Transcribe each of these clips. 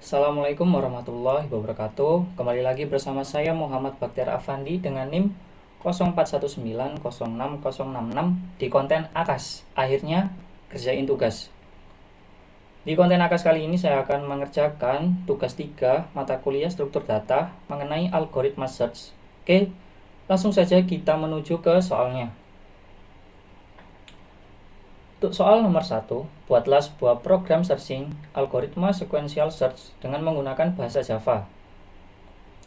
Assalamualaikum warahmatullahi wabarakatuh. Kembali lagi bersama saya Muhammad Baktiar Afandi dengan NIM 0419060066 di konten AKAS. Akhirnya kerjain tugas. Di konten AKAS kali ini saya akan mengerjakan tugas 3 mata kuliah struktur data mengenai algoritma search. Oke, langsung saja kita menuju ke soalnya. Untuk soal nomor 1, buatlah sebuah program searching algoritma sequential search dengan menggunakan bahasa Java.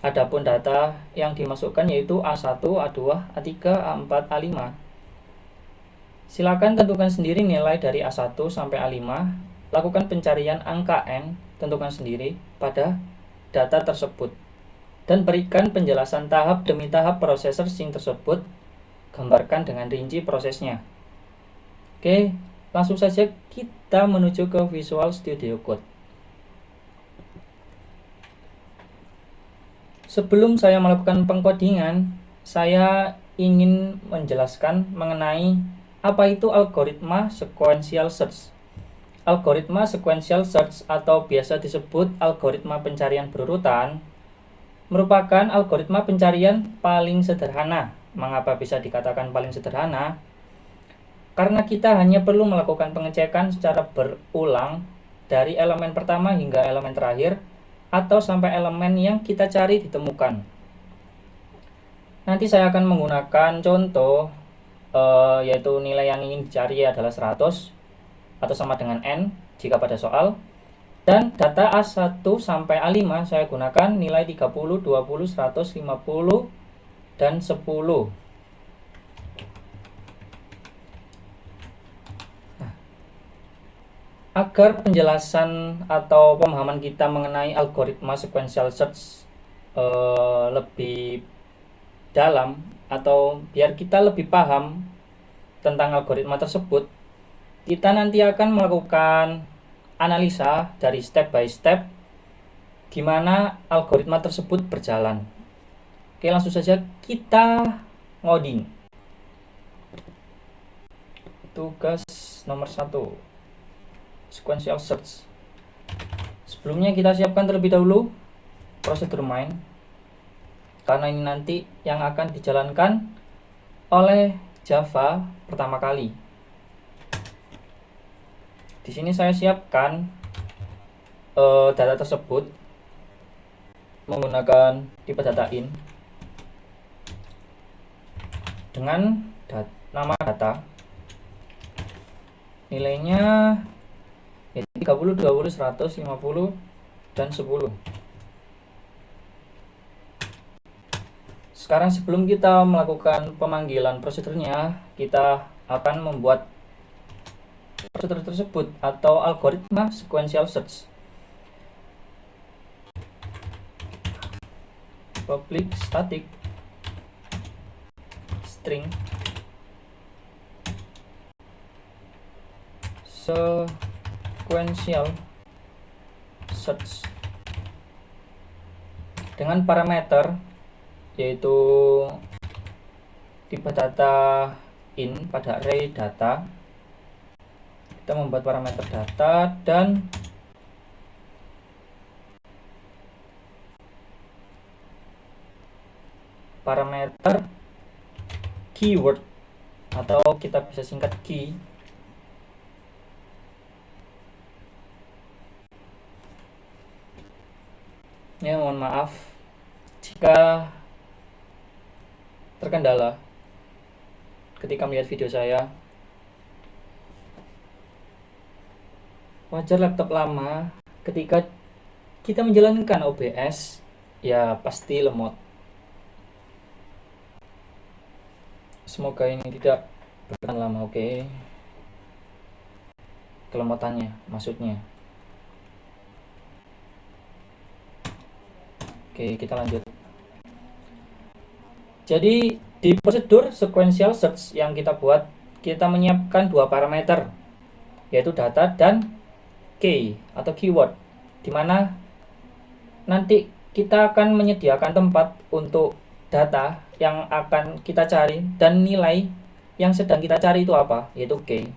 Adapun data yang dimasukkan yaitu A1, A2, A3, A4, A5. Silakan tentukan sendiri nilai dari A1 sampai A5. Lakukan pencarian angka N, tentukan sendiri pada data tersebut. Dan berikan penjelasan tahap demi tahap proses searching tersebut. Gambarkan dengan rinci prosesnya. Oke, langsung saja kita menuju ke Visual Studio Code. Sebelum saya melakukan pengkodingan, saya ingin menjelaskan mengenai apa itu algoritma sequential search. Algoritma sequential search atau biasa disebut algoritma pencarian berurutan merupakan algoritma pencarian paling sederhana. Mengapa bisa dikatakan paling sederhana? Karena kita hanya perlu melakukan pengecekan secara berulang dari elemen pertama hingga elemen terakhir atau sampai elemen yang kita cari ditemukan. Nanti saya akan menggunakan contoh yaitu nilai yang ingin dicari adalah 100 atau sama dengan N jika pada soal. Dan data A1 sampai A5 saya gunakan nilai 30, 20, 100, 50, dan 10. Agar penjelasan atau pemahaman kita mengenai algoritma sequential search lebih dalam atau biar kita lebih paham tentang algoritma tersebut, kita nanti akan melakukan analisa dari step by step gimana algoritma tersebut berjalan. Oke, langsung saja kita ngoding. Tugas nomor 1, sequential search. Sebelumnya kita siapkan terlebih dahulu prosedur main, karena ini nanti yang akan dijalankan oleh Java pertama kali. Di sini saya siapkan data tersebut menggunakan tipe data in dengan nama data, nilainya 30, 20, 100, 50, dan 10. Sekarang sebelum kita melakukan pemanggilan prosedurnya, kita akan membuat prosedur tersebut atau algoritma sequential search. Public static string sequential search dengan parameter yaitu tipe data in pada array data. Kita membuat parameter data dan parameter keyword atau kita bisa singkat key. Ya, mohon maaf jika terkendala ketika melihat video saya. Wajar laptop lama ketika kita menjalankan OBS ya pasti lemot. Semoga ini tidak bertahan lama, oke. Kelemotannya maksudnya. Oke, kita lanjut. Jadi di prosedur sequential search yang kita buat, kita menyiapkan dua parameter yaitu data dan key atau keyword, dimana nanti kita akan menyediakan tempat untuk data yang akan kita cari dan nilai yang sedang kita cari itu apa, yaitu key.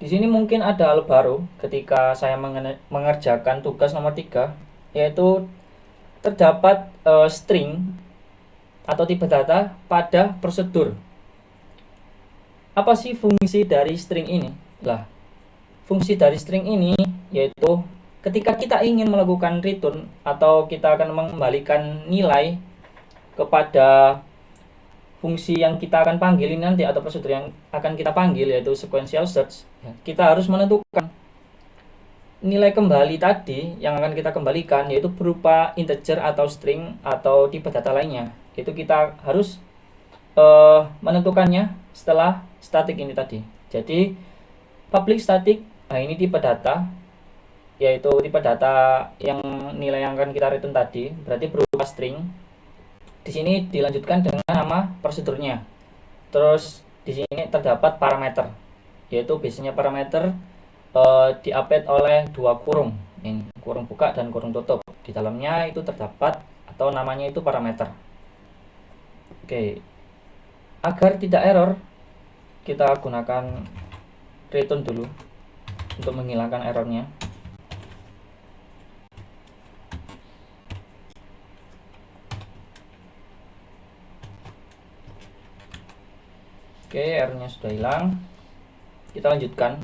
Di sini mungkin ada hal baru ketika saya mengerjakan tugas nomor 3, yaitu terdapat string atau tipe data pada prosedur. Apa sih fungsi dari string ini? Lah, fungsi dari string ini yaitu ketika kita ingin melakukan return atau kita akan mengembalikan nilai kepada fungsi yang kita akan panggil ini nanti, atau prosedur yang akan kita panggil yaitu sequential search, kita harus menentukan nilai kembali tadi yang akan kita kembalikan yaitu berupa integer atau string atau tipe data lainnya. Itu kita harus menentukannya setelah static ini tadi. Jadi public static, nah ini tipe data, yaitu tipe data yang nilai yang akan kita return tadi berarti berupa string. Di sini dilanjutkan dengan nama prosedurnya. Terus di sini terdapat parameter, yaitu biasanya parameter diupdate oleh dua kurung, ini kurung buka dan kurung tutup. Di dalamnya itu terdapat atau namanya itu parameter. Oke, agar tidak error kita gunakan return dulu untuk menghilangkan errornya. Oke, errornya sudah hilang. Kita lanjutkan,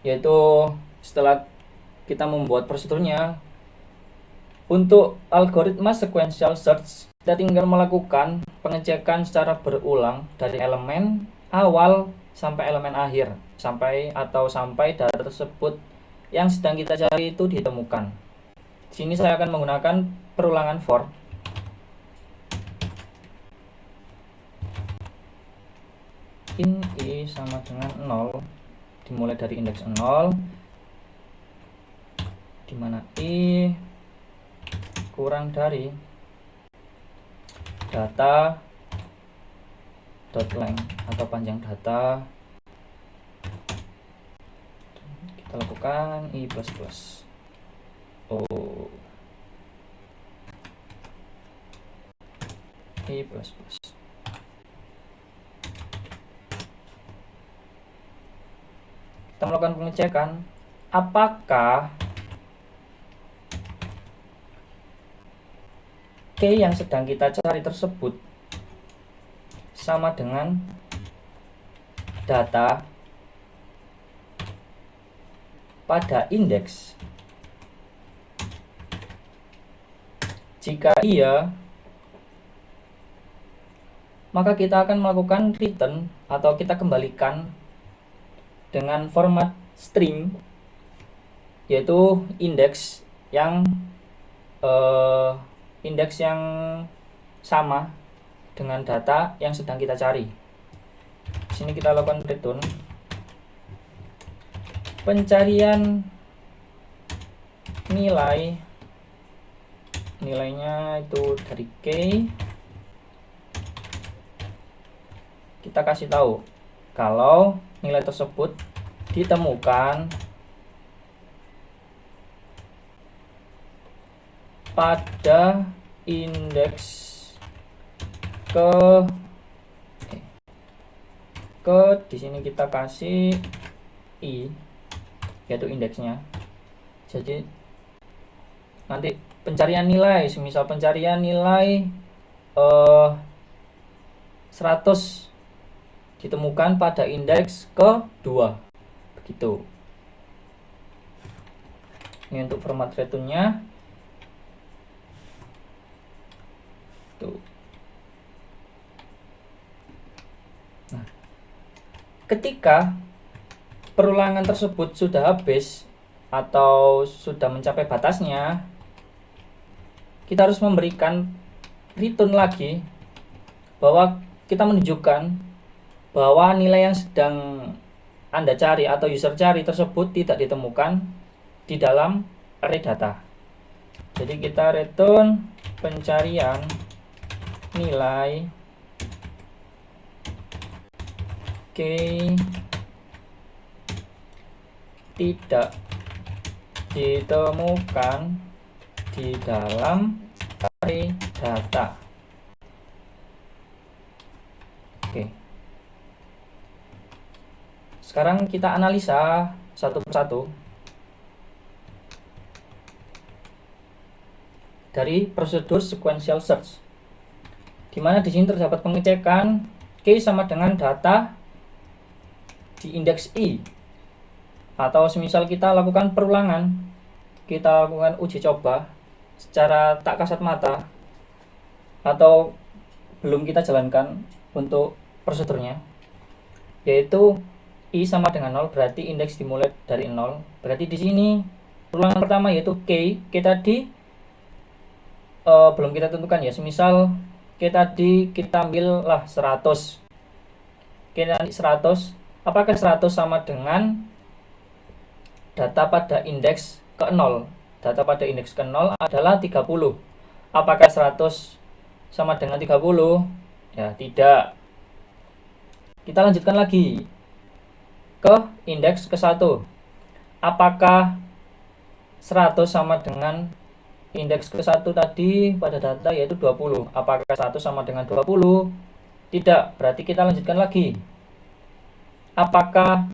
yaitu setelah kita membuat prosedurnya untuk algoritma sequential search, kita tinggal melakukan pengecekan secara berulang dari elemen awal sampai elemen akhir, sampai data tersebut yang sedang kita cari itu ditemukan. Di sini saya akan menggunakan perulangan for. In i sama dengan 0, dimulai dari indeks 0, dimana i kurang dari data dot length atau panjang data. Kita lakukan i plus plus. I plus plus. Kita melakukan pengecekan apakah key yang sedang kita cari tersebut sama dengan data pada indeks. Jika iya, maka kita akan melakukan return atau kita kembalikan dengan format string, yaitu indeks yang sama dengan data yang sedang kita cari. Di sini kita lakukan return pencarian nilainya itu dari k. Kita kasih tahu kalau nilai tersebut ditemukan pada indeks di sini kita kasih i, yaitu indeksnya. Jadi nanti pencarian nilai, semisal pencarian nilai 100 ditemukan pada indeks ke-2, begitu. Ini untuk format returnnya. Tuh. Nah, ketika perulangan tersebut sudah habis atau sudah mencapai batasnya, kita harus memberikan return lagi bahwa kita menunjukkan bahwa nilai yang sedang Anda cari atau user cari tersebut tidak ditemukan di dalam array data. Jadi kita return pencarian nilai k tidak ditemukan di dalam array data. Oke. Sekarang kita analisa satu persatu dari prosedur sequential search, di mana di sini terdapat pengecekan key sama dengan data di indeks I, atau semisal kita lakukan perulangan, kita lakukan uji coba secara tak kasat mata, atau belum kita jalankan untuk prosedurnya, yaitu I sama dengan 0, berarti indeks dimulai dari 0. Berarti di sini perulangan pertama yaitu K tadi belum kita tentukan ya. Semisal kita ambil lah 100. Kita nanti 100, apakah 100 sama dengan data pada indeks ke 0? Data pada indeks ke 0 adalah 30. Apakah 100 sama dengan 30? Ya, tidak. Kita lanjutkan lagi ke indeks ke 1. Apakah 100 sama dengan indeks ke 1 tadi pada data yaitu 20? Apakah 100 sama dengan 20? Tidak. Berarti kita lanjutkan lagi. Apakah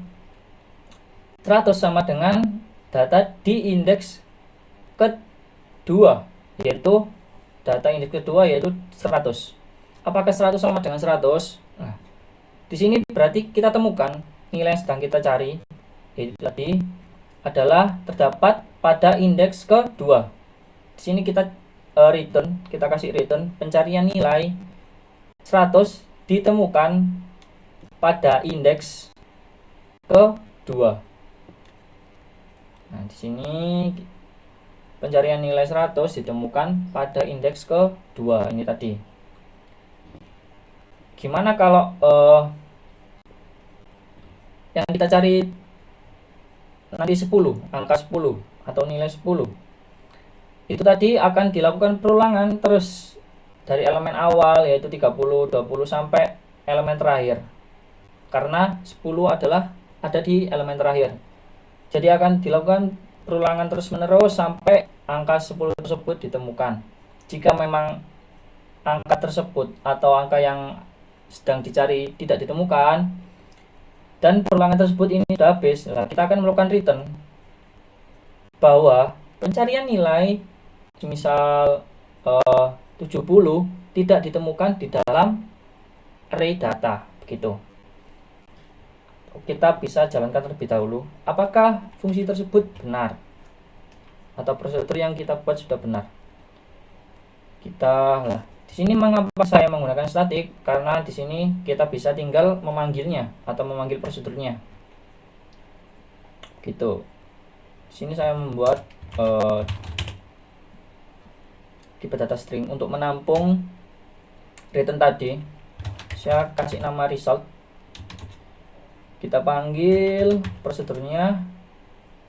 100 sama dengan data di indeks kedua, yaitu data indeks kedua yaitu 100? Apakah 100 sama dengan 100? Nah, di sini berarti kita temukan nilai yang sedang kita cari, yaitu tadi adalah terdapat pada indeks kedua. Di sini kita kita kasih return pencarian nilai 100 ditemukan pada indeks kedua. Nah, di sini pencarian nilai 100 ditemukan pada indeks kedua ini tadi. Gimana kalau yang kita cari nanti 10, angka 10 atau nilai 10? Itu tadi akan dilakukan perulangan terus dari elemen awal yaitu 30, 20 sampai elemen terakhir. Karena 10 adalah ada di elemen terakhir. Jadi akan dilakukan perulangan terus-menerus sampai angka 10 tersebut ditemukan. Jika memang angka tersebut atau angka yang sedang dicari tidak ditemukan dan perulangan tersebut ini sudah habis, kita akan melakukan return bahwa pencarian nilai misal 70 tidak ditemukan di dalam array data, begitu. Kita bisa jalankan terlebih dahulu apakah fungsi tersebut benar atau prosedur yang kita buat sudah benar. Di sini mengapa saya menggunakan static? Karena di sini kita bisa tinggal memanggilnya atau memanggil prosedurnya. Gitu. Di sini saya membuat tipe data string untuk menampung return tadi. Saya kasih nama result. Kita panggil prosedurnya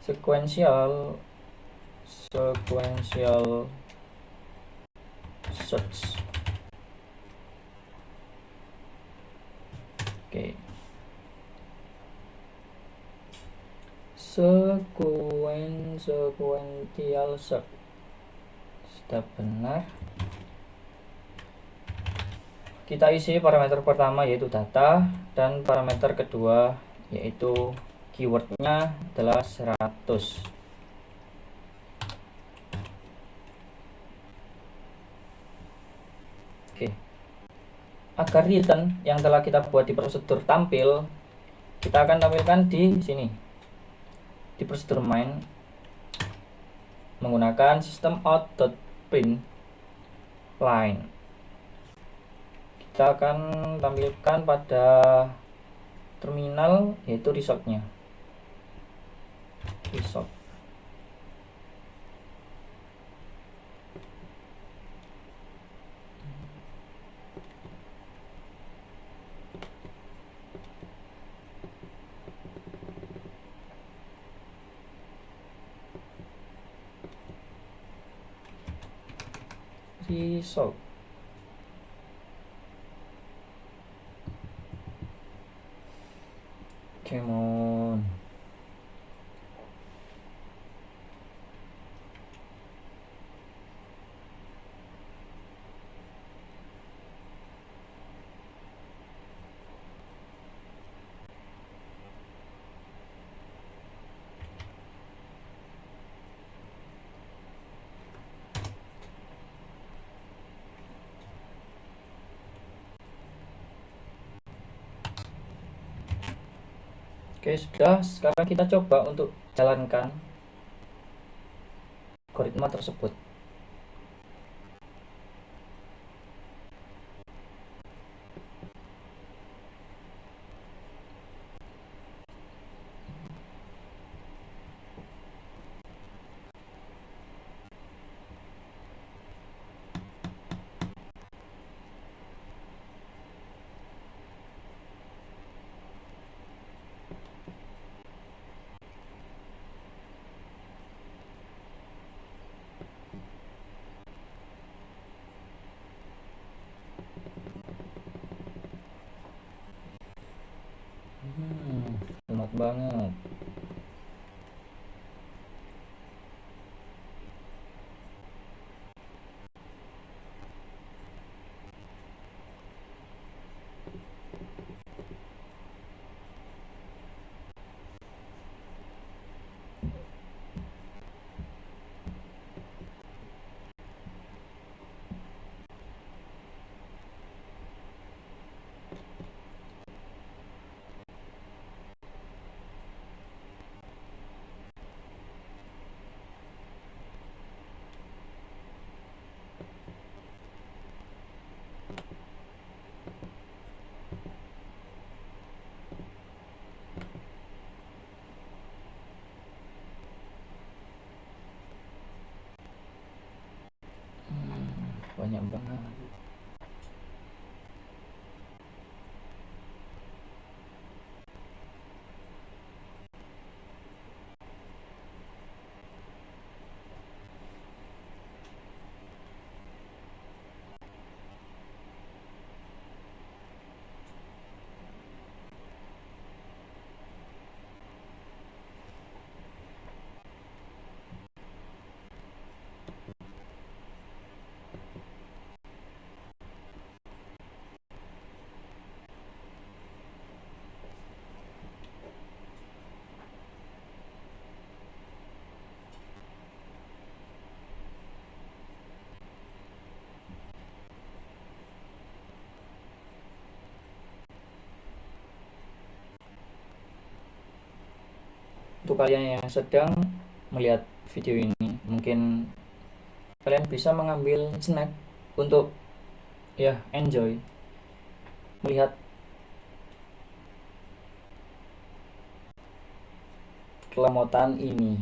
sequential search. Oke. Sequential search sudah benar. Kita isi parameter pertama yaitu data, dan parameter kedua yaitu keywordnya adalah 100. Oke. Agar return yang telah kita buat di prosedur tampil, kita akan tampilkan di sini di prosedur main menggunakan system out.print line. Kita akan tampilkan pada terminal yaitu resultnya. Result. Come on. Oke, sudah. Sekarang kita coba untuk jalankan algoritma tersebut. Lemot banget. Banyak banget. Untuk kalian yang sedang melihat video ini, mungkin kalian bisa mengambil snack untuk ya enjoy melihat kelemotan ini.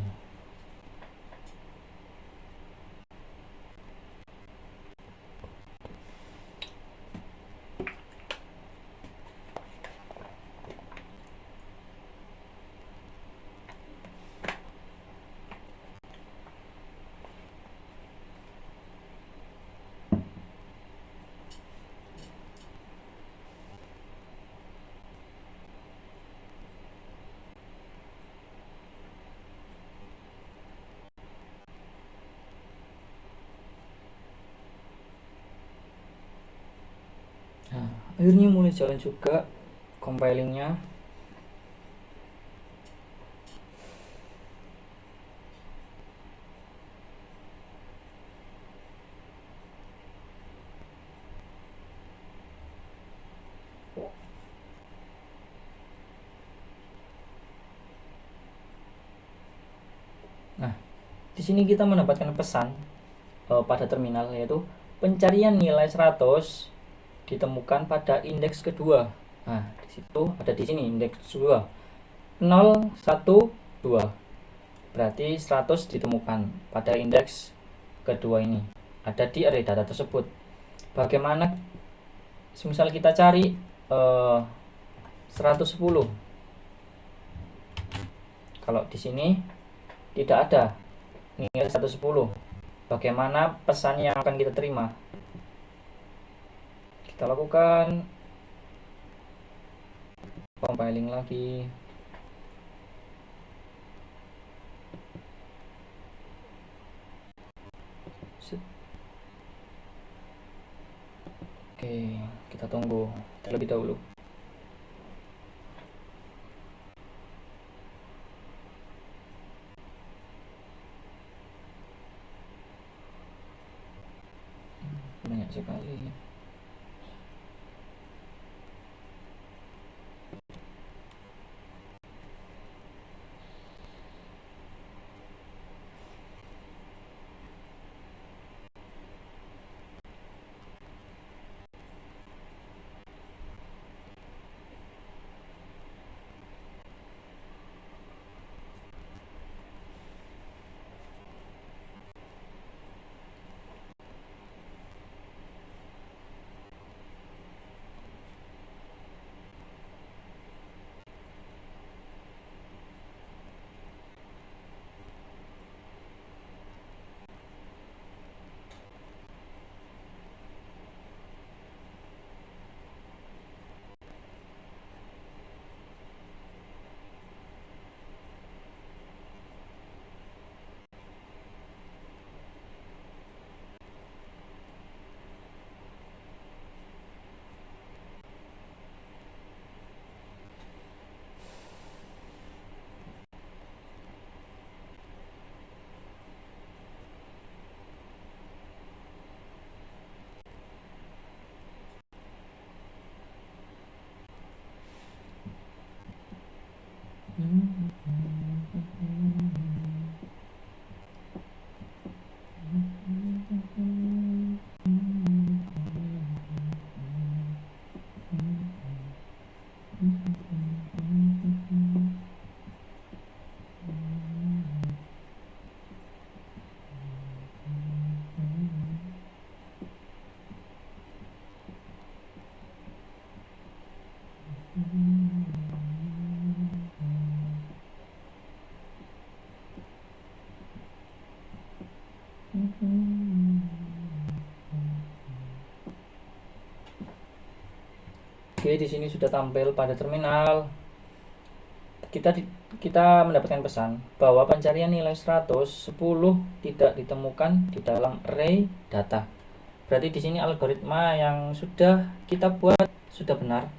Nah, akhirnya mulai jalan juga compilingnya. Nah, di sini kita mendapatkan pesan pada terminal, yaitu pencarian nilai 100 ditemukan pada indeks kedua. Nah, di situ ada di sini indeks kedua 0, 1, 2. Berarti 100 ditemukan pada indeks kedua ini. Ada di array data tersebut. Bagaimana misal kita cari 110. Kalau di sini tidak ada nilai 110. Bagaimana pesan yang akan kita terima? Kita lakukan compiling lagi. Oke, kita tunggu terlebih dahulu. Banyak sekali. Oke, di sini sudah tampil pada terminal. Kita mendapatkan pesan bahwa pencarian nilai 110 tidak ditemukan di dalam array data. Berarti di sini algoritma yang sudah kita buat sudah benar.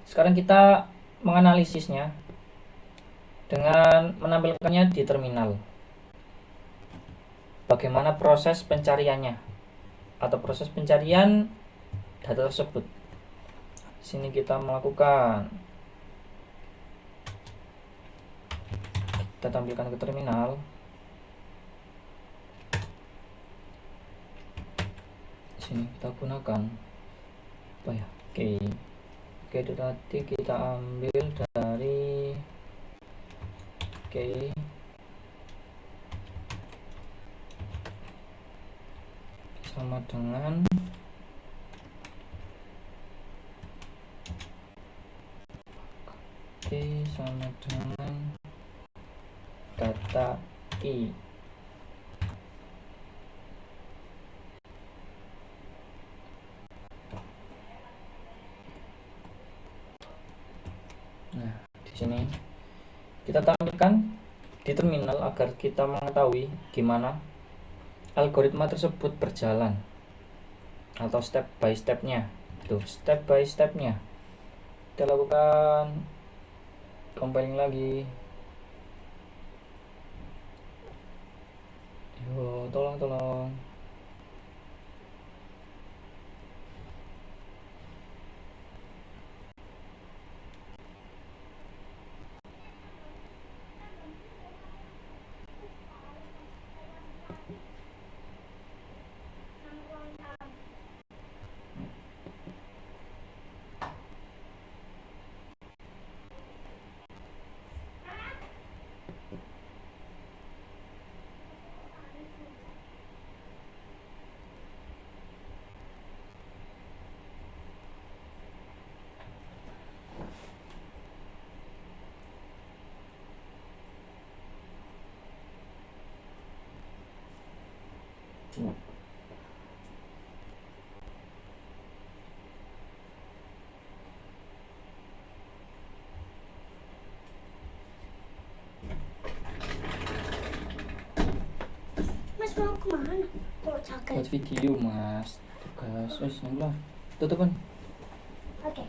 Sekarang kita menganalisisnya dengan menampilkannya di terminal. Bagaimana proses pencariannya atau proses pencarian data tersebut. Sini kita melakukan, kita tampilkan ke terminal. Sini kita gunakan apa ya? Oke, itu tadi kita ambil dari sama dengan sama dengan data I. Nah, di sini kita tampilkan di terminal agar kita mengetahui gimana algoritma tersebut berjalan atau step by stepnya. Tuh, step by stepnya. Kita lakukan compiling lagi. Yo, tolong. Mas mau kemana? Kok jaket? Buat video, Mas. Tugas, wes lah. Tutupan. Oke.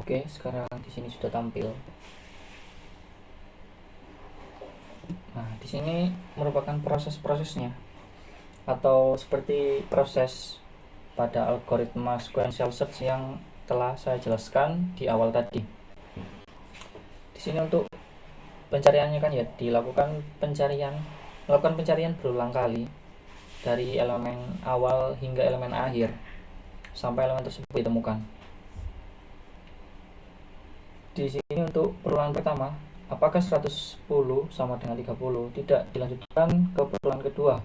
Oke, sekarang di sini sudah tampil. Nah, di sini merupakan proses-prosesnya atau seperti proses pada algoritma sequential search yang telah saya jelaskan di awal tadi. Di sini untuk pencariannya kan ya melakukan pencarian berulang kali dari elemen awal hingga elemen akhir sampai elemen tersebut ditemukan. Di sini untuk perulangan pertama, apakah 110 sama dengan 30? Tidak, dilanjutkan ke perulangan kedua.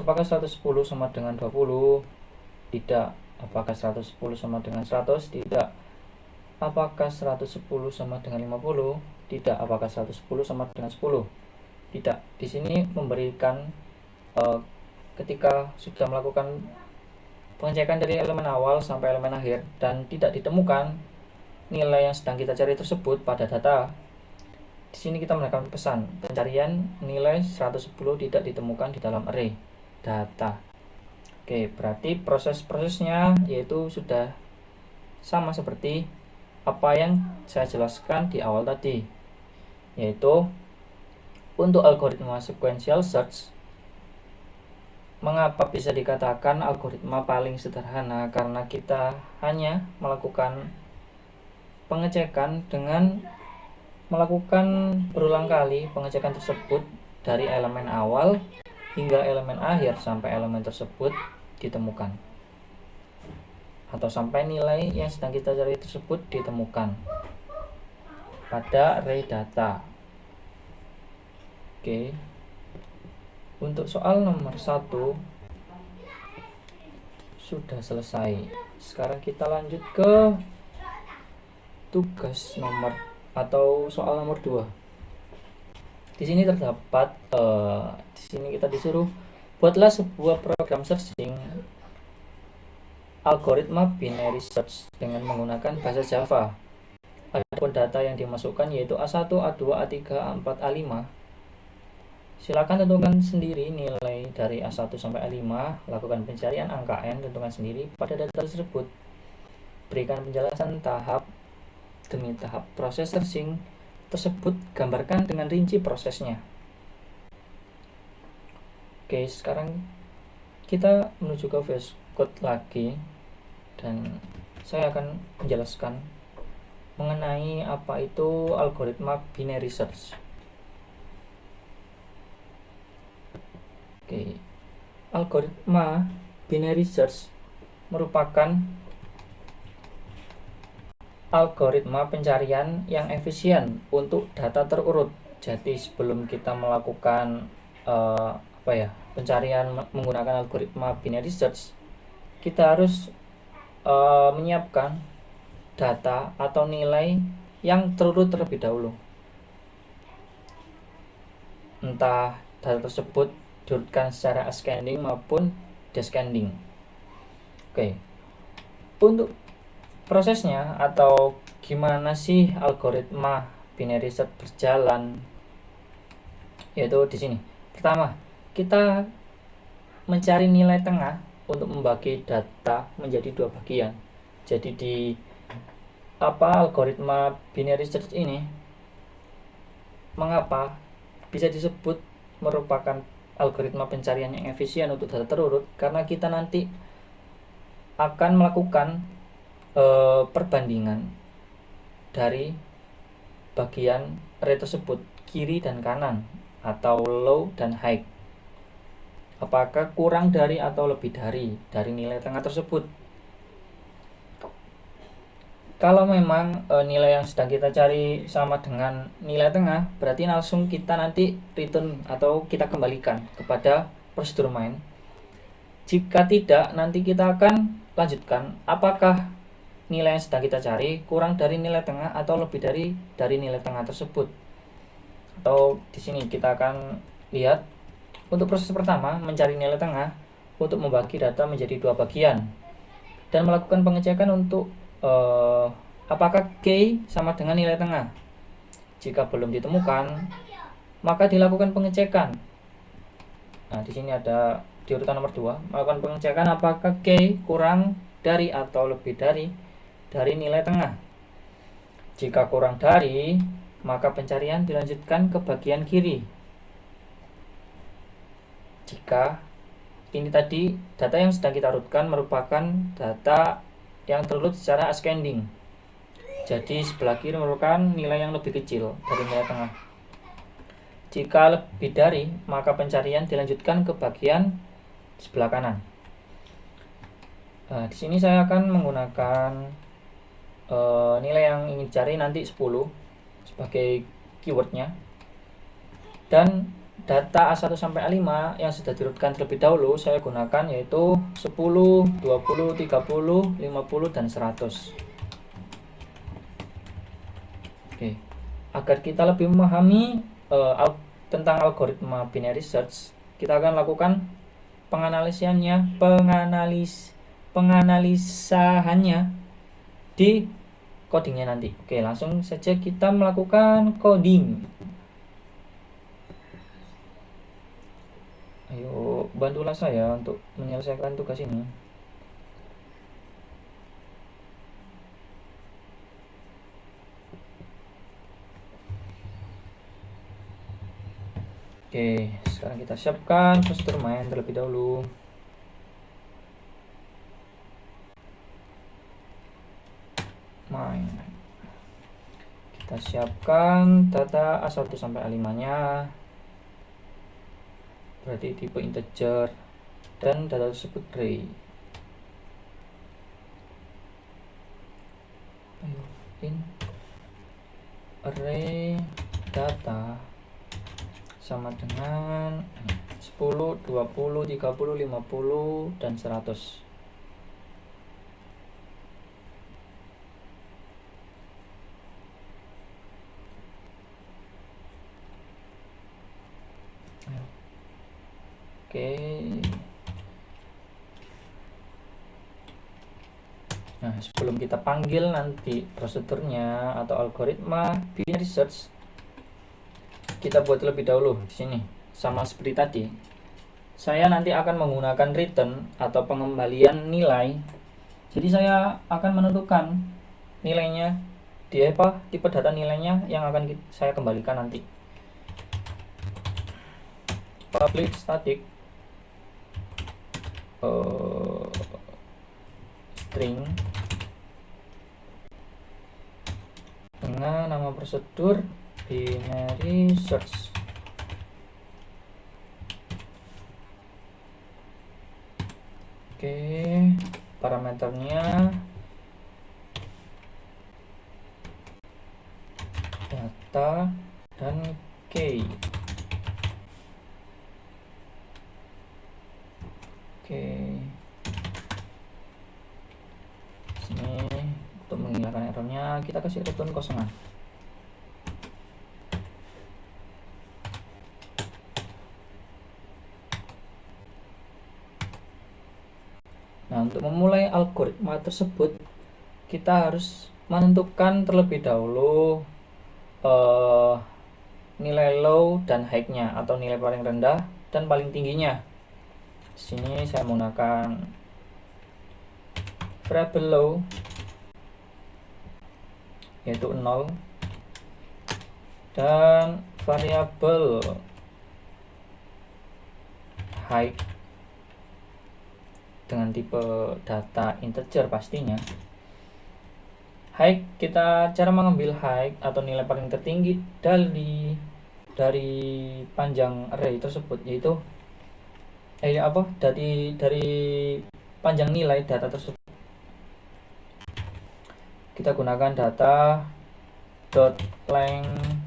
Apakah 110 sama dengan 20? Tidak. Apakah 110 sama dengan 100? Tidak. Apakah 110 sama dengan 50? Tidak. Apakah 110 sama dengan 10? Tidak. Di sini memberikan ketika sudah melakukan pengecekan dari elemen awal sampai elemen akhir dan tidak ditemukan nilai yang sedang kita cari tersebut pada data, di sini kita menekan pesan pencarian nilai 110 tidak ditemukan di dalam array data. Oke, berarti proses-prosesnya yaitu sudah sama seperti apa yang saya jelaskan di awal tadi, yaitu untuk algoritma sequential search. Mengapa bisa dikatakan algoritma paling sederhana? Karena kita hanya melakukan pengecekan dengan melakukan berulang kali pengecekan tersebut dari elemen awal hingga elemen akhir sampai elemen tersebut ditemukan atau sampai nilai yang sedang kita cari tersebut ditemukan pada array data. Oke. Untuk soal nomor 1 sudah selesai. Sekarang kita lanjut ke tugas nomor atau soal nomor 2. Di sini terdapat di sini kita disuruh buatlah sebuah program searching algoritma binary search dengan menggunakan bahasa Java. Adapun data yang dimasukkan yaitu A1, A2, A3, A4, A5. Silakan tentukan sendiri nilai dari A1 sampai A5, lakukan pencarian angka N, tentukan sendiri pada data tersebut. Berikan penjelasan tahap demi tahap proses searching tersebut, gambarkan dengan rinci prosesnya. Oke, sekarang kita menuju ke VS Code lagi dan saya akan menjelaskan mengenai apa itu algoritma binary search. Oke, algoritma binary search merupakan algoritma pencarian yang efisien untuk data terurut. Jadi sebelum kita melakukan pencarian menggunakan algoritma binary search, kita harus menyiapkan data atau nilai yang terurut terlebih dahulu. Entah data tersebut diurutkan secara ascending maupun descending. Oke. Untuk prosesnya atau gimana sih algoritma binary search berjalan, yaitu di sini. Pertama, kita mencari nilai tengah untuk membagi data menjadi dua bagian. Jadi di algoritma binary search ini mengapa bisa disebut merupakan algoritma pencarian yang efisien untuk data terurut? Karena kita nanti akan melakukan perbandingan dari bagian array tersebut, kiri dan kanan atau low dan high. Apakah kurang dari atau lebih dari nilai tengah tersebut? Kalau memang nilai yang sedang kita cari sama dengan nilai tengah, berarti langsung kita nanti return atau kita kembalikan kepada prosedur main. Jika tidak, nanti kita akan lanjutkan apakah nilai yang sedang kita cari kurang dari nilai tengah atau lebih dari nilai tengah tersebut. Atau di sini kita akan lihat untuk proses pertama mencari nilai tengah untuk membagi data menjadi dua bagian dan melakukan pengecekan untuk apakah K sama dengan nilai tengah. Jika belum ditemukan, maka dilakukan pengecekan. Nah, di sini ada di urutan nomor 2, melakukan pengecekan apakah K kurang dari atau lebih dari dari nilai tengah. Jika kurang dari, maka pencarian dilanjutkan ke bagian kiri. Jika ini tadi data yang sedang kita urutkan merupakan data yang terurut secara ascending. Jadi sebelah kiri merupakan nilai yang lebih kecil dari nilai tengah. Jika lebih dari, maka pencarian dilanjutkan ke bagian sebelah kanan. Di sini saya akan menggunakan nilai yang ingin dicari nanti 10 sebagai keywordnya, dan data A1 sampai A5 yang sudah diurutkan terlebih dahulu saya gunakan, yaitu 10, 20, 30, 50, dan 100. Oke. Agar kita lebih memahami tentang algoritma binary search, kita akan lakukan penganalisaannya di codingnya nanti. Oke, langsung saja kita melakukan coding. Ayo, bantulah saya untuk menyelesaikan tugas ini. Oke, sekarang kita siapkan prosedur main terlebih dahulu. Main. Kita siapkan data A1 sampai A5-nya. Berarti tipe integer, dan data tersebut array. Ayo, in array data sama dengan 10, 20, 30, 50, dan 100. Oke. Nah, sebelum kita panggil nanti prosedurnya atau algoritma binary search, kita buat terlebih dahulu di sini. Sama seperti tadi, saya nanti akan menggunakan return atau pengembalian nilai. Jadi saya akan menentukan nilainya di tipe data nilainya yang akan saya kembalikan nanti. Public static string dengan nama prosedur binary search. Oke, parameternya data dan key. Oke, sini untuk menghilangkan errornya kita kasih return kosongan. Nah, untuk memulai algoritma tersebut, kita harus menentukan terlebih dahulu nilai low dan high-nya, atau nilai paling rendah dan paling tingginya. Di sini saya menggunakan variable low, yaitu 0, dan variabel high dengan tipe data integer pastinya. High, cara mengambil high atau nilai paling tertinggi dari panjang array tersebut, yaitu dari panjang nilai data tersebut. Kita gunakan data dot length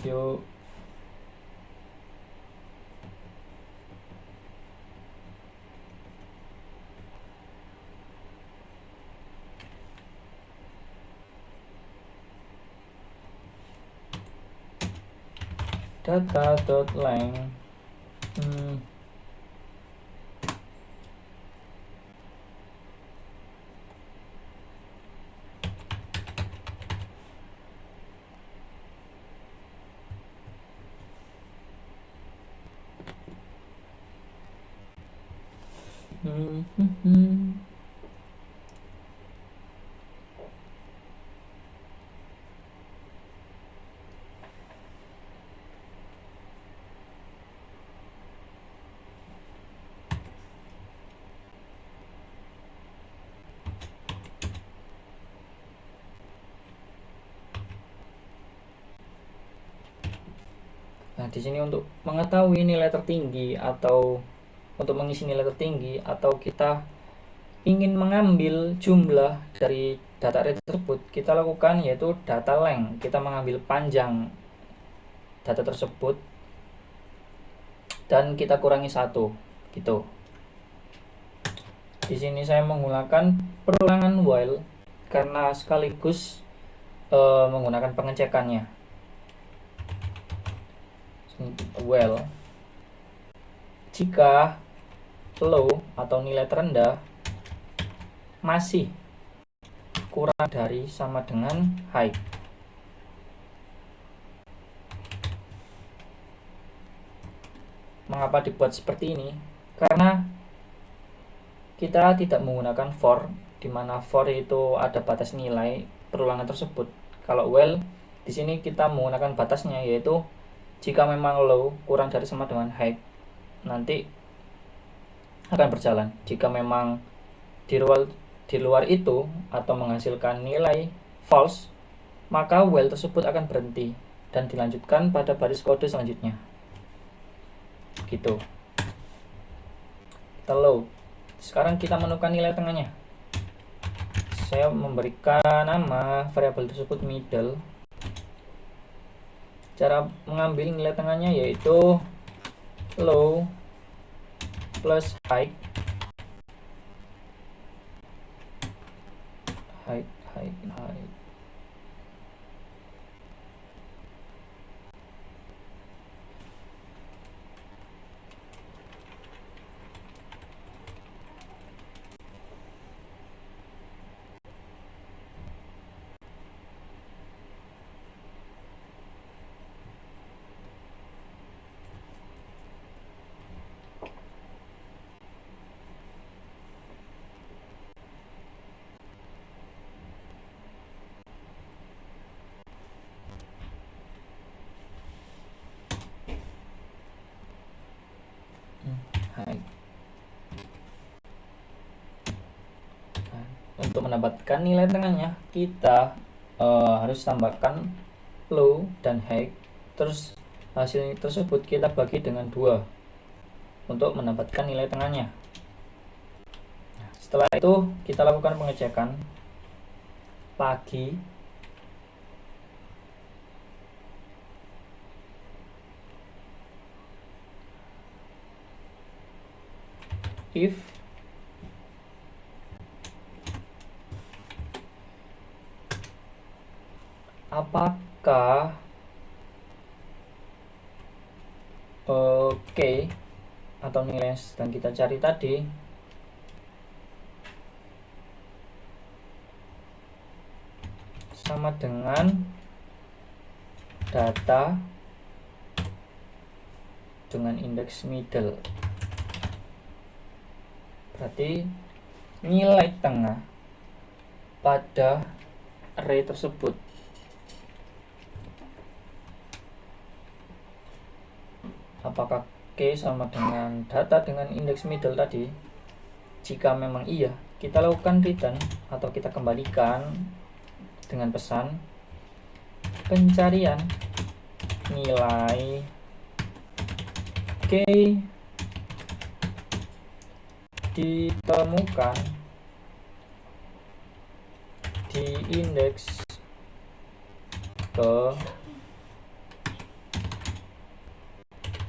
yuk. Data dot length Nah, di sini untuk mengetahui nilai tertinggi atau untuk mengisi nilai tertinggi atau kita ingin mengambil jumlah dari data array tersebut, kita lakukan yaitu data length. Kita mengambil panjang data tersebut dan kita kurangi 1 gitu. Di sini saya menggunakan perulangan while karena sekaligus menggunakan pengecekannya. While jika low atau nilai terendah masih kurang dari sama dengan high. Mengapa dibuat seperti ini? Karena kita tidak menggunakan for, di mana for itu ada batas nilai perulangan tersebut. Kalau while di sini kita menggunakan batasnya, yaitu jika memang low kurang dari sama dengan high, nanti akan berjalan. Jika memang di luar itu atau menghasilkan nilai false, maka while tersebut akan berhenti dan dilanjutkan pada baris kode selanjutnya. Gitu. Kita low. Sekarang kita menemukan nilai tengahnya. Saya memberikan nama variabel tersebut middle. Cara mengambil nilai tengahnya yaitu low plus high. High. Untuk mendapatkan nilai tengahnya, kita harus tambahkan low dan high, terus hasil tersebut kita bagi dengan 2 untuk mendapatkan nilai tengahnya. Setelah itu kita lakukan pengecekan lagi. If apakah oke atau nilai yang sedang kita cari tadi sama dengan data dengan indeks middle, berarti nilai tengah pada array tersebut apakah K sama dengan data dengan indeks middle tadi. Jika memang iya, kita lakukan return atau kita kembalikan dengan pesan pencarian nilai K ditemukan di indeks ke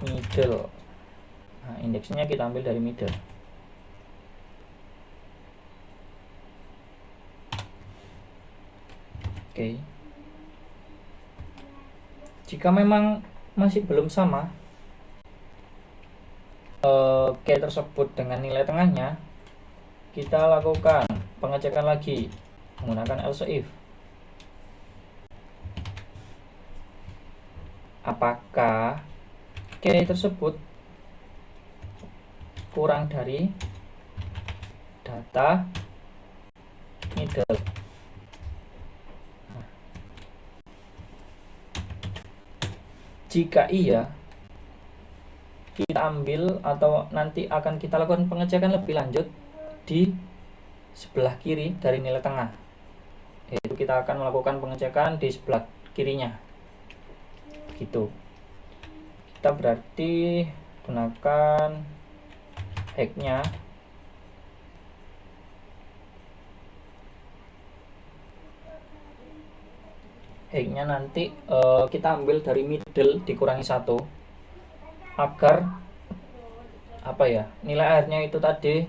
middle. Nah, indeksnya kita ambil dari middle. Oke. Jika memang masih belum sama K tersebut dengan nilai tengahnya, kita lakukan pengecekan lagi menggunakan else if. Apakah K tersebut kurang dari data middle. Jika iya, kita ambil atau nanti akan kita lakukan pengecekan lebih lanjut di sebelah kiri dari nilai tengah, yaitu kita akan melakukan pengecekan di sebelah kirinya gitu. Kita berarti gunakan hacknya nanti kita ambil dari middle dikurangi 1 agar nilai akhirnya itu tadi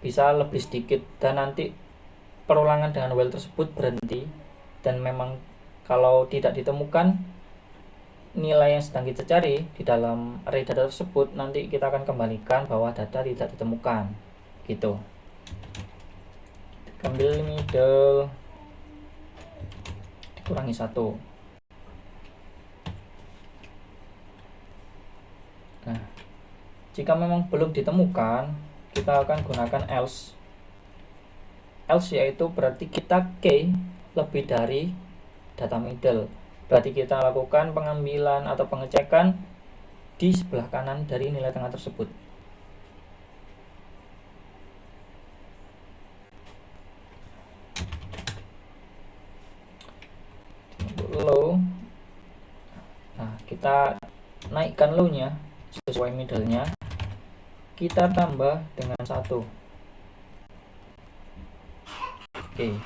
bisa lebih sedikit, dan nanti perulangan dengan while tersebut berhenti, dan memang kalau tidak ditemukan nilai yang sedang kita cari di dalam array data tersebut, nanti kita akan kembalikan bahwa data tidak ditemukan gitu. Ambil middle dikurangi 1. Nah, jika memang belum ditemukan, kita akan gunakan else. Else yaitu berarti kita key lebih dari data middle. Berarti kita lakukan pengambilan atau pengecekan di sebelah kanan dari nilai tengah tersebut. Low. Nah, kita naikkan low-nya sesuai middle-nya. Kita tambah dengan 1. Oke.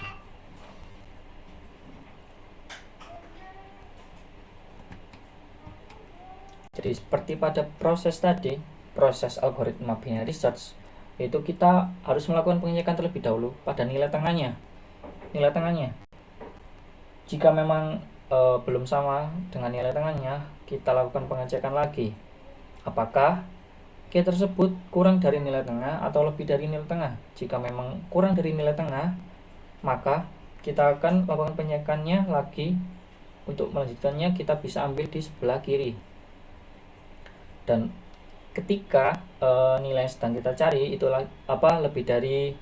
Jadi seperti pada proses tadi, proses algoritma binary search, yaitu kita harus melakukan pengecekan terlebih dahulu pada nilai tengahnya. Jika memang belum sama dengan nilai tengahnya, kita lakukan pengecekan lagi. Apakah key tersebut kurang dari nilai tengah atau lebih dari nilai tengah? Jika memang kurang dari nilai tengah, maka kita akan lakukan pengecekannya lagi. Untuk melanjutkannya, kita bisa ambil di sebelah kiri. Dan ketika nilai yang sedang kita cari itu lebih dari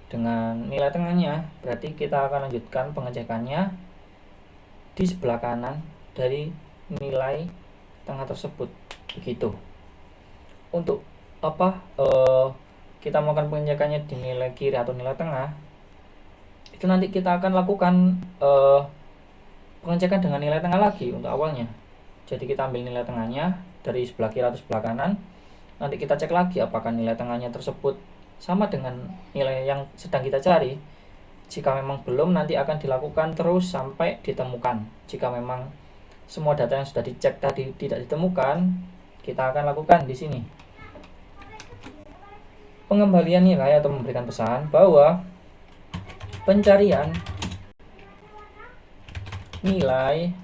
dengan nilai tengahnya, berarti kita akan lanjutkan pengecekannya di sebelah kanan dari nilai tengah tersebut begitu. Untuk kita melakukan pengecekannya di nilai kiri atau nilai tengah, itu nanti kita akan lakukan pengecekan dengan nilai tengah lagi untuk awalnya. Jadi kita ambil nilai tengahnya dari sebelah kiri atau sebelah kanan, nanti kita cek lagi apakah nilai tengahnya tersebut sama dengan nilai yang sedang kita cari. Jika memang belum, nanti akan dilakukan terus sampai ditemukan. Jika memang semua data yang sudah dicek tadi tidak ditemukan, kita akan lakukan di sini pengembalian nilai atau memberikan pesan bahwa pencarian nilai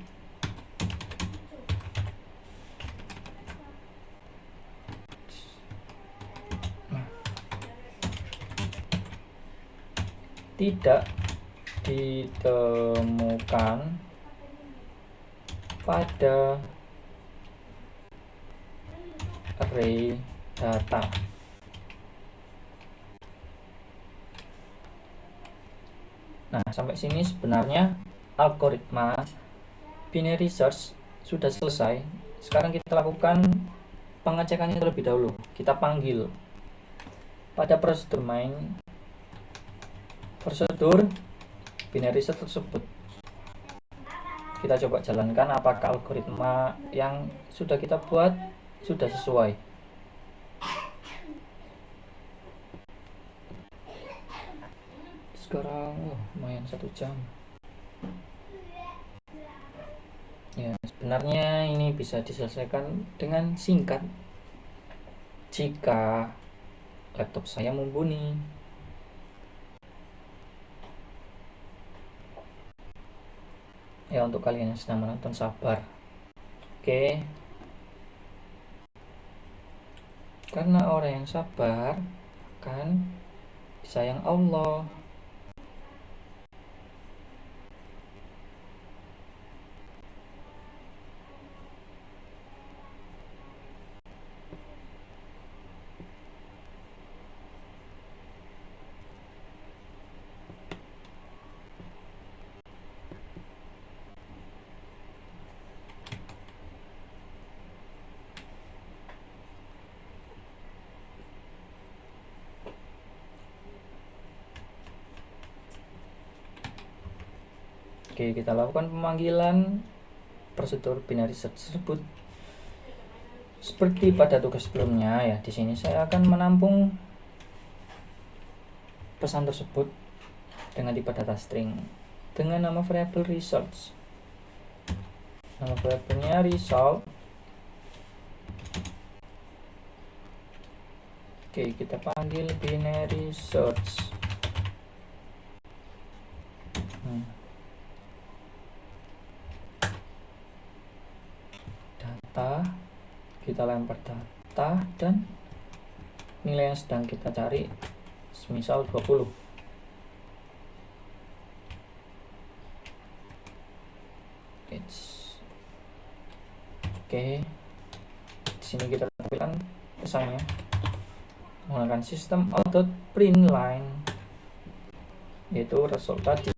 tidak ditemukan pada array data. Nah, sampai sini sebenarnya algoritma binary search sudah selesai. Sekarang kita lakukan pengecekannya terlebih dahulu. Kita panggil pada prosedur binary search tersebut. Kita coba jalankan apakah algoritma yang sudah kita buat sudah sesuai. Sekarang lumayan 1 jam. Ya, sebenarnya ini bisa diselesaikan dengan singkat jika laptop saya mumpuni. Ya, untuk kalian yang sedang menonton, sabar. Oke. Karena orang yang sabar akan disayang Allah. Oke, kita lakukan pemanggilan prosedur binary search tersebut. Seperti pada tugas sebelumnya ya, di sini saya akan menampung pesan tersebut dengan tipe data string dengan nama variabel results. Nama variabelnya result. Oke, kita panggil binary search. Data, kita lempar data dan nilai yang sedang kita cari, semisal 20. Oke, di sini kita tampilkan pesannya menggunakan sistem output print line, yaitu result tadi.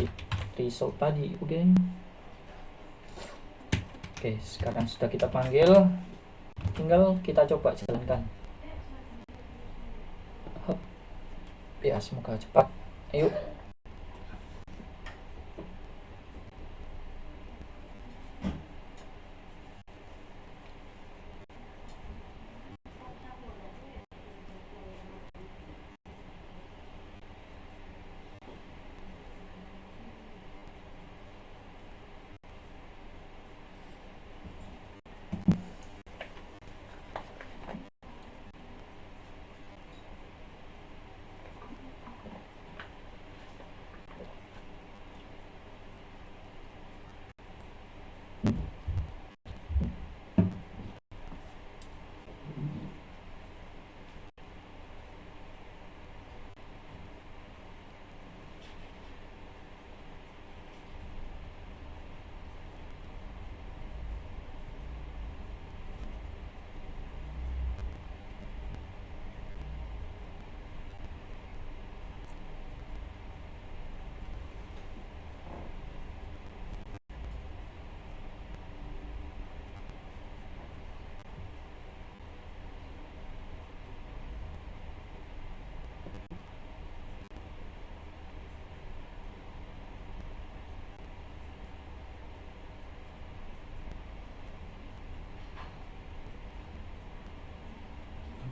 Oke, sekarang sudah kita panggil, tinggal kita coba jalankan. Ya, semoga cepat. Ayo.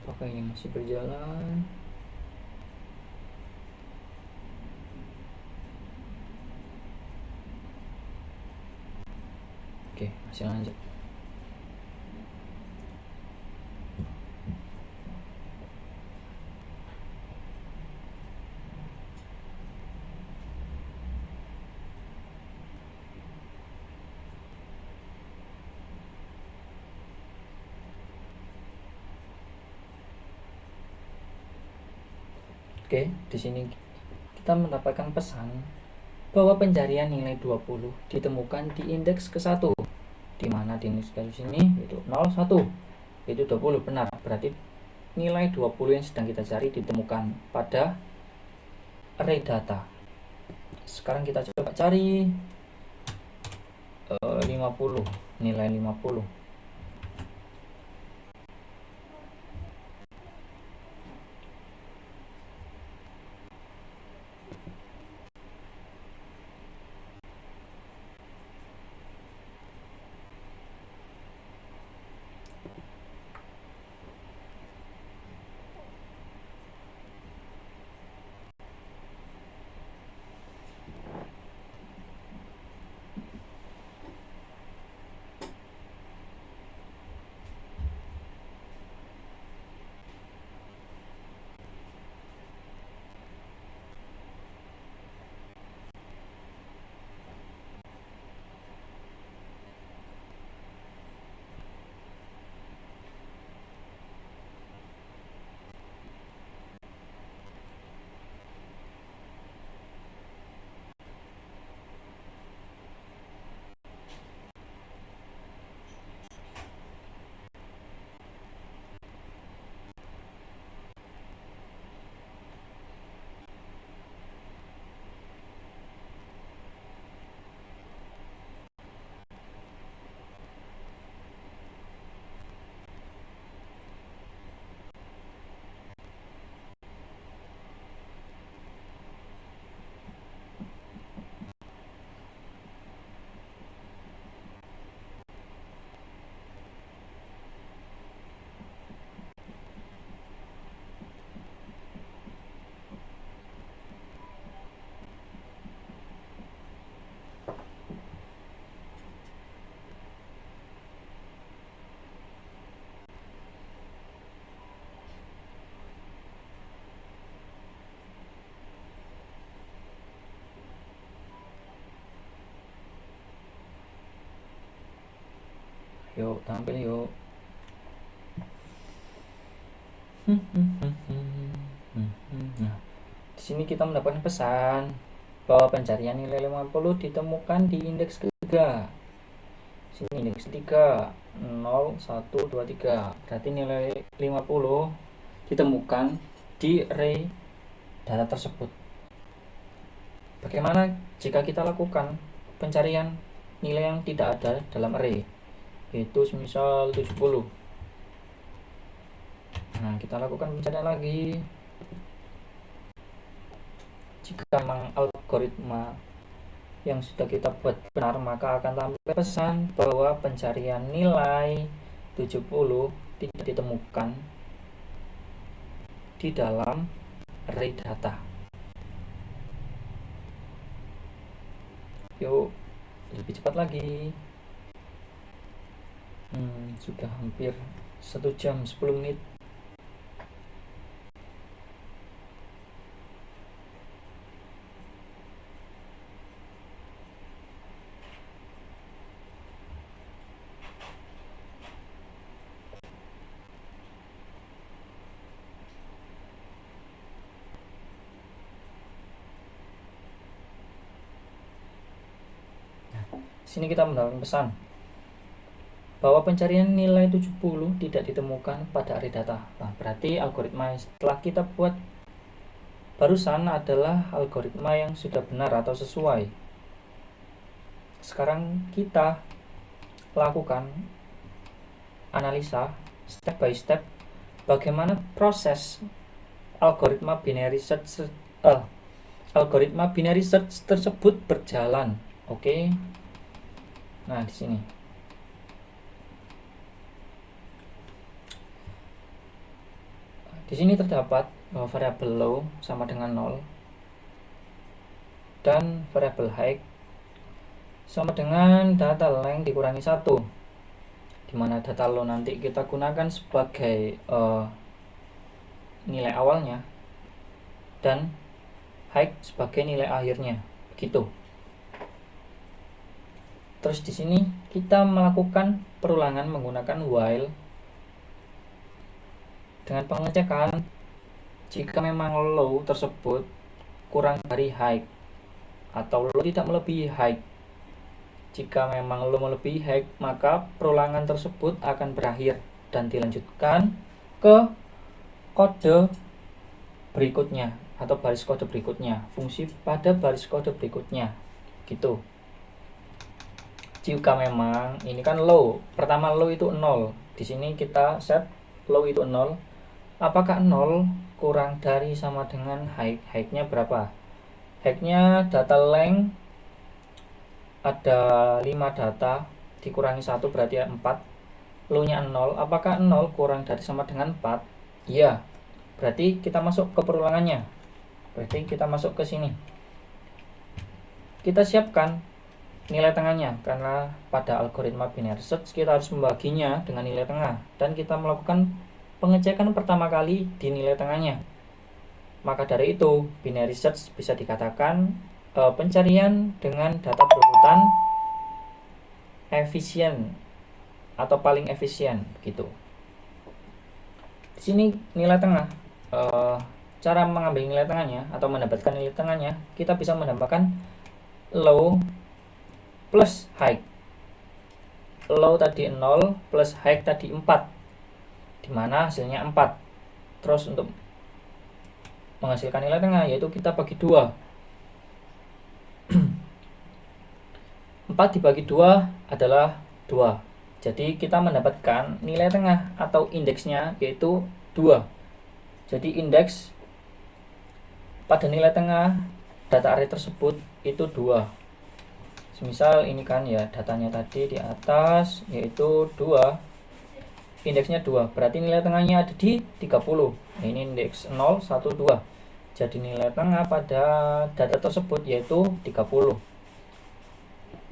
Apakah ini masih berjalan? Oke, masih lanjut. Oke, di sini kita mendapatkan pesan bahwa pencarian nilai 20 ditemukan di indeks ke-1, di mana di indeks ke sini yaitu 01, yaitu 20 benar. Berarti nilai 20 yang sedang kita cari ditemukan pada array data. Sekarang kita coba cari 50, nilai 50. yuk, tampil yuk. Nah, di sini kita mendapatkan pesan bahwa pencarian nilai 50 ditemukan di indeks ketiga. Sini indeks 3 0 1 2 3. Berarti nilai 50 ditemukan di array data tersebut. Bagaimana jika kita lakukan pencarian nilai yang tidak ada dalam array, yaitu misal 70. Nah, kita lakukan pencarian lagi. Jika memang algoritma yang sudah kita buat benar, maka akan tampil pesan bahwa pencarian nilai 70 tidak ditemukan di dalam array data. Yuk, lebih cepat lagi. Sudah hampir 1 jam 10 menit. Sini kita mendapatkan pesan bahwa pencarian nilai 70 tidak ditemukan pada array data. Nah, berarti algoritma yang setelah kita buat barusan adalah algoritma yang sudah benar atau sesuai. Sekarang kita lakukan analisa step by step bagaimana proses algoritma binary search tersebut berjalan. Oke. Nah, di sini terdapat bahwa variabel low sama dengan 0 dan variabel height sama dengan data length dikurangi 1, dimana data low nanti kita gunakan sebagai nilai awalnya dan height sebagai nilai akhirnya, begitu. Terus di sini kita melakukan perulangan menggunakan while dengan pengecekan jika memang low tersebut kurang dari high atau low tidak melebihi high. Jika memang low melebihi high, maka perulangan tersebut akan berakhir dan dilanjutkan ke kode berikutnya atau baris kode berikutnya, fungsi pada baris kode berikutnya, gitu. Jika memang ini kan low, pertama low itu 0. Di sini kita set low itu 0. Apakah 0 kurang dari sama dengan high? High-nya berapa? High-nya data length ada 5 data dikurangi 1 berarti 4. Low-nya 0. Apakah 0 kurang dari sama dengan 4? Iya. Berarti kita masuk ke perulangannya. Berarti kita masuk ke sini. Kita siapkan nilai tengahnya, karena pada algoritma binary search kita harus membaginya dengan nilai tengah, dan kita melakukan pengecekan pertama kali di nilai tengahnya. Maka dari itu binary search bisa dikatakan pencarian dengan data berurutan efisien atau paling efisien, begitu. Di sini nilai tengah, cara mengambil nilai tengahnya atau mendapatkan nilai tengahnya, kita bisa menambahkan low plus high. Low tadi 0 plus high tadi 4, dimana hasilnya 4. Terus untuk menghasilkan nilai tengah yaitu kita bagi 2. 4 dibagi 2 adalah 2. Jadi kita mendapatkan nilai tengah atau indeksnya yaitu 2. Jadi indeks pada nilai tengah data array tersebut itu 2. Misal ini kan ya datanya tadi di atas yaitu 2, indeksnya 2, berarti nilai tengahnya ada di 30. Ini indeks 0 1 2. Jadi nilai tengah pada data tersebut yaitu 30.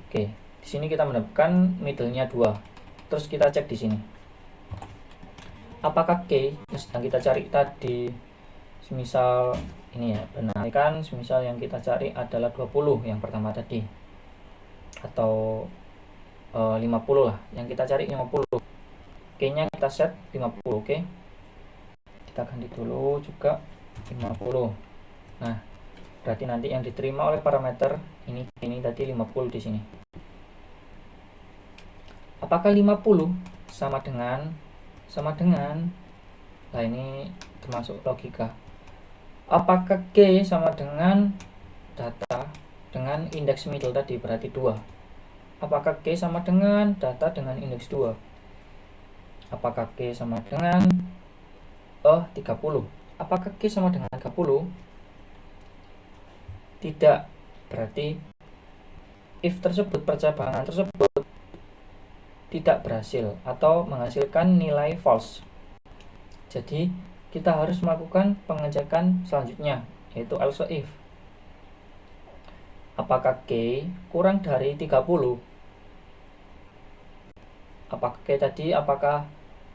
Oke, di sini kita mendapatkan middle-nya 2. Terus kita cek di sini. Apakah K yang sedang kita cari tadi, misal ini ya, benar kan, misal yang kita cari adalah 20 yang pertama tadi, atau 50 lah, yang kita cari 50. K-nya kita set 50. Oke, kita ganti dulu juga 50. Nah, berarti nanti yang diterima oleh parameter ini tadi 50 di sini. Apakah 50 sama dengan nah ini termasuk logika. Apakah K sama dengan data dengan indeks middle tadi, berarti 2. Apakah K sama dengan data dengan indeks 2? Apakah K sama dengan 30? Apakah K sama dengan 30? Tidak. Berarti if tersebut, percabangan tersebut tidak berhasil atau menghasilkan nilai false. Jadi kita harus melakukan pengecekan selanjutnya, yaitu else if. Apakah K kurang dari 30? Apakah K tadi apakah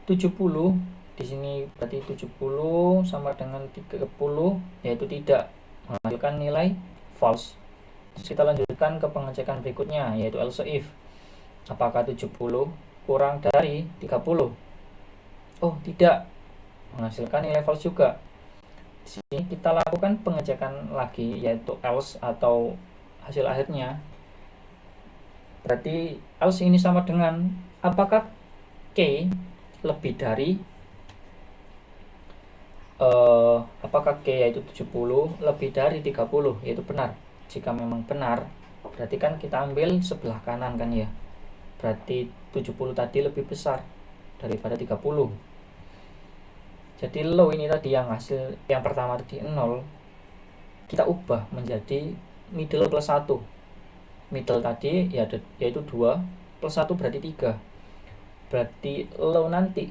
70? Di sini berarti 70 sama dengan 30, yaitu tidak, menghasilkan nilai false. Terus kita lanjutkan ke pengecekan berikutnya, yaitu else if. Apakah 70 kurang dari 30? Oh, tidak, menghasilkan nilai false juga. Di sini kita lakukan pengecekan lagi, yaitu else atau hasil akhirnya. Berarti else ini sama dengan apakah K lebih dari apakah K yaitu 70 lebih dari 30, yaitu benar. Jika memang benar, berarti kan kita ambil sebelah kanan kan ya. Berarti 70 tadi lebih besar daripada 30. Jadi low ini tadi yang hasil yang pertama tadi 0, kita ubah menjadi middle plus 1. Middle tadi yaitu 2 plus 1 berarti 3. Berarti low nanti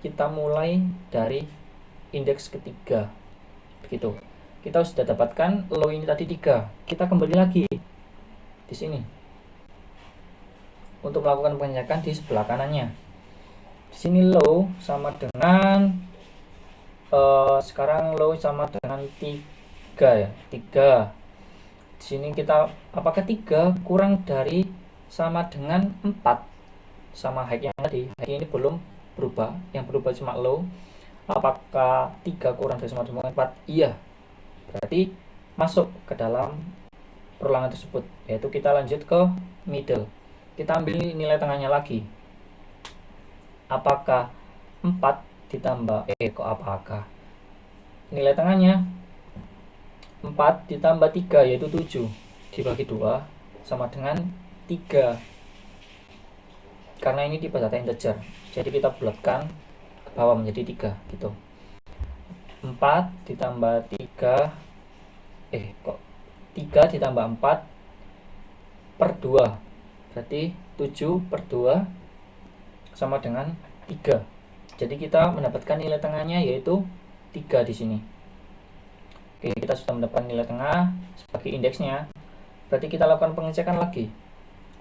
kita mulai dari indeks ketiga. Begitu. Kita sudah dapatkan low ini tadi 3. Kita kembali lagi di sini untuk melakukan pengecekan di sebelah kanannya. Di sini low sama dengan sekarang low sama dengan 3 ya. 3. Di sini kita apakah 3 kurang dari sama dengan 4 sama height yang tadi. Height ini belum berubah, yang berubah cuma low. Apakah 3 kurang dari sama dengan 4? Iya. Berarti masuk ke dalam perulangan tersebut, yaitu kita lanjut ke middle. Kita ambil nilai tengahnya lagi. Apakah 4 ditambah apakah nilai tengahnya 4 ditambah 3 yaitu 7 dibagi 2 sama dengan 3. Karena ini tipe data integer, jadi kita bulatkan ke bawah menjadi 3 gitu. 4 ditambah 3 3 ditambah 4 per 2 berarti 7 per 2 sama dengan 3. Jadi kita mendapatkan nilai tengahnya yaitu 3 di sini. Oke, kita sudah mendapatkan nilai tengah sebagai indeksnya. Berarti kita lakukan pengecekan lagi.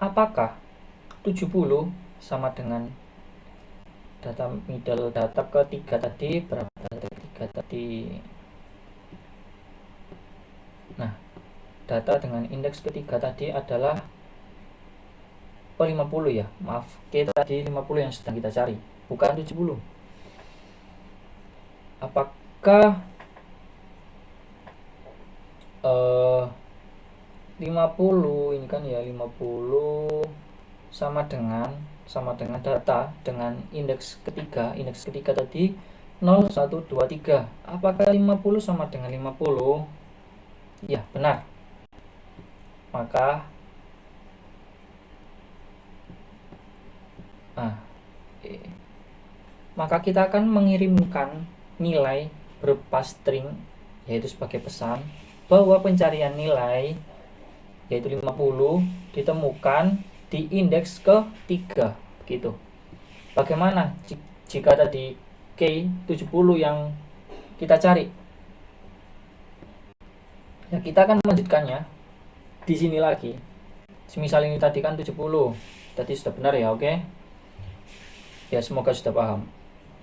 Apakah 70 sama dengan data middle data ketiga tadi, berapa data ketiga tadi? Nah, data dengan indeks ketiga tadi adalah 50 ya. Maaf, K tadi 50 yang sedang kita cari, bukan 70. Apakah 50 ini kan ya 50 sama dengan data dengan indeks ketiga tadi 0, 1, 2, 3. Apakah 50 sama dengan 50? Ya, benar. Maka kita akan mengirimkan nilai berupa string, yaitu sebagai pesan bahwa pencarian nilai yaitu 50 ditemukan di indeks ke-3 gitu. Bagaimana jika tadi K 70 yang kita cari? Ya, kita akan melanjutkannya di sini lagi. Semisal ini tadi kan 70. Tadi sudah benar ya, oke? Ya, semoga sudah paham.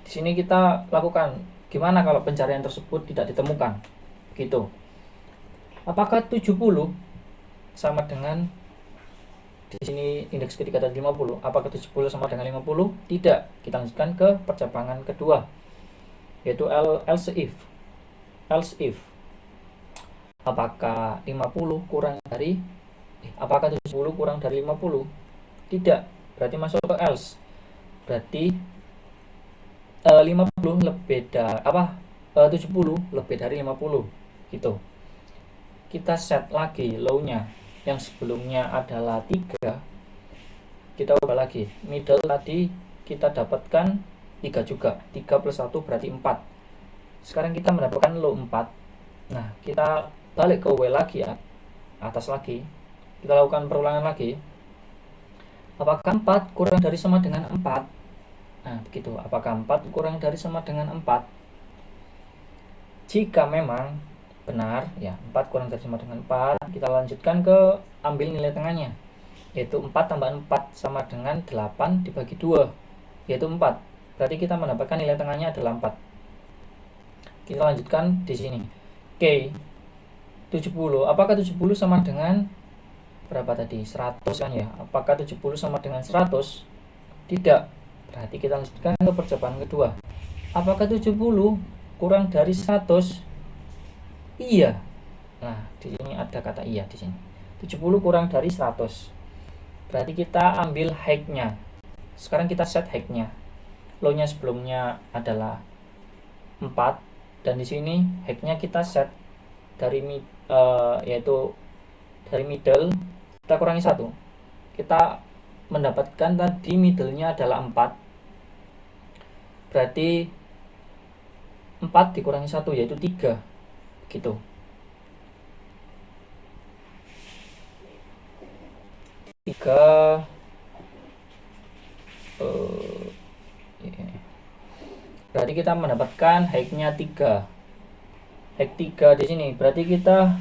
Di sini kita lakukan gimana kalau pencarian tersebut tidak ditemukan. Gitu. Apakah 70 sama dengan di sini indeks ketiga tadi 50. Apakah 70 sama dengan 50? Tidak. Kita lanjutkan ke percabangan kedua, yaitu else if. Else if. Apakah 50 kurang dari apakah 70 kurang dari 50? Tidak. Berarti masuk ke else. Berarti 50 lebih dari 70 lebih dari 50 gitu. Kita set lagi low-nya. Yang sebelumnya adalah 3, kita ubah lagi. Middle tadi kita dapatkan 3 juga. 3 plus 1 berarti 4. Sekarang kita mendapatkan low 4. Nah, kita balik ke W lagi ya, atas lagi. Kita lakukan perulangan lagi. Apakah 4 kurang dari sama dengan 4? Nah, begitu. Apakah 4 kurang dari sama dengan 4? Jika memang benar, ya 4 kurang dari sama dengan 4, kita lanjutkan ke ambil nilai tengahnya, yaitu 4 tambah 4 sama dengan 8 dibagi 2, yaitu 4. Berarti kita mendapatkan nilai tengahnya adalah 4. Kita lanjutkan di sini. Oke, 70. Apakah 70 sama dengan berapa tadi? 100 kan ya? Apakah 70 sama dengan 100? Tidak. Berarti kita lanjutkan ke percobaan kedua. Apakah 70 kurang dari 100? Iya. Nah, di sini ada kata iya di sini. 70 kurang dari 100. Berarti kita ambil height-nya. Sekarang kita set height-nya. Low-nya sebelumnya adalah 4, dan di sini height-nya kita set dari yaitu dari middle kita kurangi 1. Kita mendapatkan tadi middle-nya adalah 4. Berarti 4 dikurangi 1 yaitu 3. Gitu. Berarti kita mendapatkan height-nya 3. Height 3 di sini. Berarti kita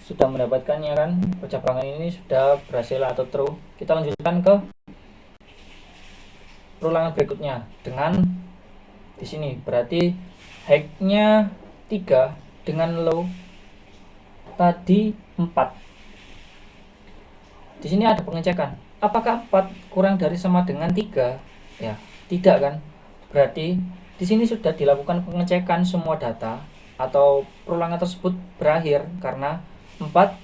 sudah mendapatkannya kan? Percabangan ini sudah berhasil atau true. Kita lanjutkan ke perulangan berikutnya dengan di sini. Berarti height-nya 3 dengan low tadi 4. Di sini ada pengecekan. Apakah 4 kurang dari sama dengan 3? Ya, tidak kan? Berarti di sini sudah dilakukan pengecekan semua data atau perulangan tersebut berakhir karena 4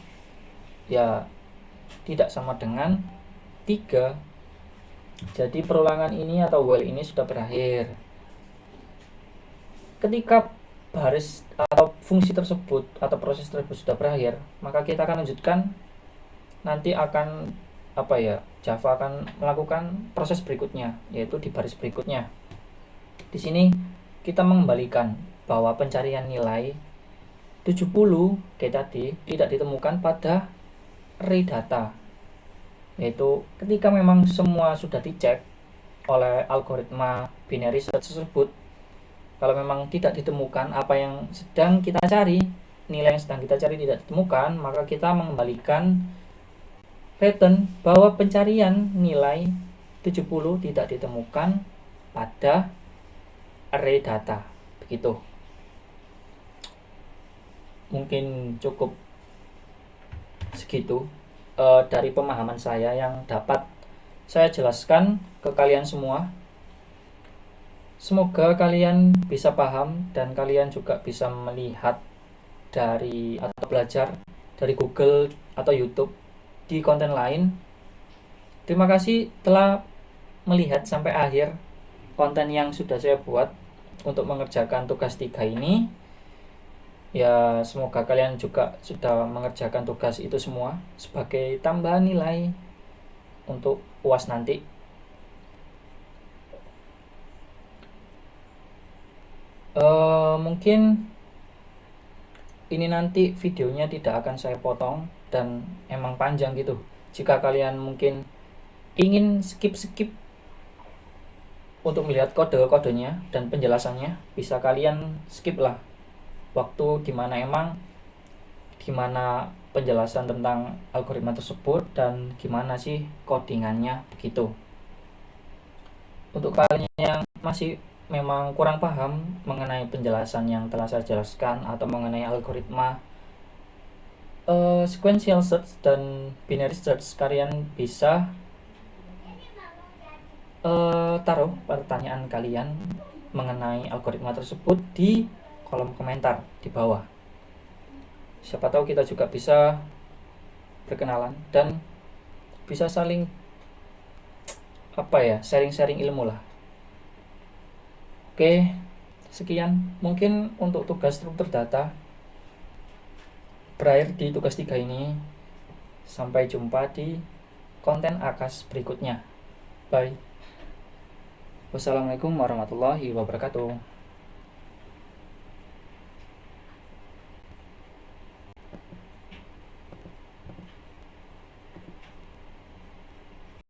ya tidak sama dengan 3. Jadi perulangan ini atau while ini sudah berakhir. Ketika baris atau fungsi tersebut atau proses tersebut sudah berakhir, maka kita akan lanjutkan, nanti akan Java akan melakukan proses berikutnya, yaitu di baris berikutnya. Di sini kita mengembalikan bahwa pencarian nilai 70 kayak tadi tidak ditemukan pada array data, yaitu ketika memang semua sudah dicek oleh algoritma binary search tersebut. Kalau memang tidak ditemukan apa yang sedang kita cari, nilai yang sedang kita cari tidak ditemukan, maka kita mengembalikan return bahwa pencarian nilai 70 tidak ditemukan pada array data. Begitu. Mungkin cukup segitu dari pemahaman saya yang dapat saya jelaskan ke kalian semua. Semoga kalian bisa paham dan kalian juga bisa melihat dari atau belajar dari Google atau YouTube di konten lain. Terima kasih telah melihat sampai akhir konten yang sudah saya buat untuk mengerjakan tugas 3 ini. Ya, semoga kalian juga sudah mengerjakan tugas itu semua sebagai tambahan nilai untuk UAS nanti. Mungkin ini nanti videonya tidak akan saya potong dan emang panjang gitu. Jika kalian mungkin ingin skip untuk melihat kode-kodenya dan penjelasannya, bisa kalian skip lah waktu dimana penjelasan tentang algoritma tersebut dan gimana sih codingannya begitu. Untuk kalian yang masih memang kurang paham mengenai penjelasan yang telah saya jelaskan atau mengenai algoritma sequential search dan binary search, kalian bisa taruh pertanyaan kalian mengenai algoritma tersebut di kolom komentar di bawah. Siapa tahu kita juga bisa berkenalan dan bisa saling sharing-sharing ilmu lah. Oke, sekian mungkin untuk tugas struktur data. Berakhir di tugas 3 ini. Sampai jumpa di konten AKAS berikutnya. Bye. Wassalamualaikum warahmatullahi wabarakatuh.